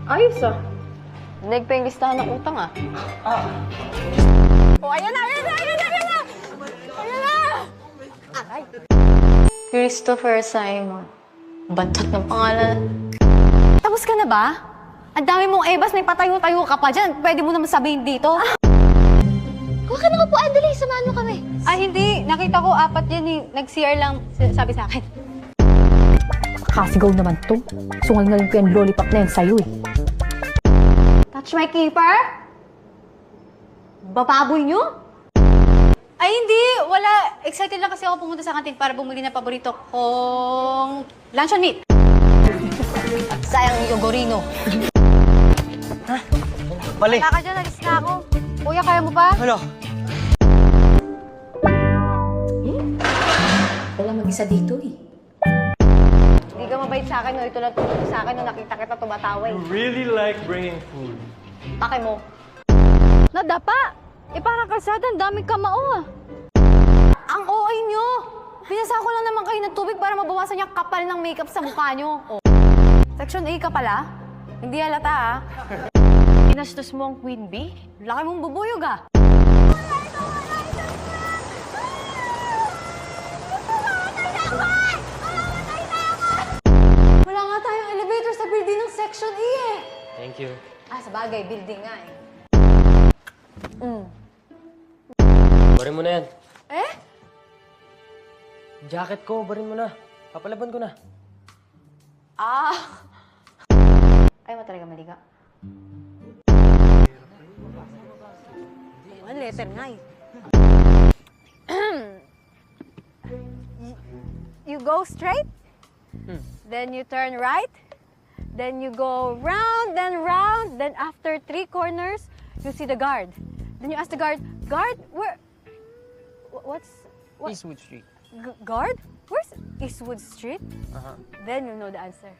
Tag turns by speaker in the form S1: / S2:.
S1: Ayos ah.
S2: Dinig pa yung listahan ng utang ah.
S1: Oh, ayan na! Ayan na! Ayan na! Ayan na! Ayan na! Aray!
S2: Christopher Simon. Bantot ng pangalan.
S3: Tapos ka na ba? Ang dami mong ebas, may patayo-tayo ka pa dyan. Pwede mo naman sabihin dito.
S4: Huwag ka na upuan, dali, samahan mo kami.
S3: Ay, hindi. Nakita ko apat yan eh. Nag-CR lang, sabi sa akin.
S5: Kasigaw naman to. Sungal-ngaling ko yung lollipop na yan sa'yo eh.
S3: Touch my keeper? Bababoy nyo? Ay, hindi. Wala. Excited lang kasi ako pumunta sa kantin para bumili na paborito kong luncheon meat. Sayang yung yogurino.
S6: Mali.
S3: Wala ka dyan, alis na ako. Kuya, kaya mo pa?
S6: Ano?
S5: Wala mag-isa dito eh.
S3: Hindi ka mabait sa akin, no? Ito lang tulog sa akin, no? Nakita kita tumatawa eh.
S6: Really like bringing food.
S3: Pake mo.
S1: Nadapa! Eh parang kalsada, ang daming kamao ah.
S3: Ang OA nyo! Pinasa ko lang naman kayo ng tubig para mabawasan yung kapal ng makeup sa mukha nyo. Oh. Section A ka pala? Hindi halata ah.
S1: Pinastos mo ang Queen Bee?
S3: Laki mong bubuyog ah. Wala nga tayong elevator sa building ng Section E eh.
S6: Thank you.
S3: Ah, sa bagay, building nga eh.
S6: Barin mo na yan.
S3: Eh?
S6: Jacket ko, barin mo na. Papalaban ko na.
S3: Ah! Ayaw mo talaga maliga? Ano, letter nga eh. You go straight, then you turn right, then you go round, then after 3 corners, you see the guard. Then you ask the guard, guard, where? What?
S6: Eastwood Street.
S3: Guard? Where's Eastwood Street?
S6: Uh-huh.
S3: Then you know the answer.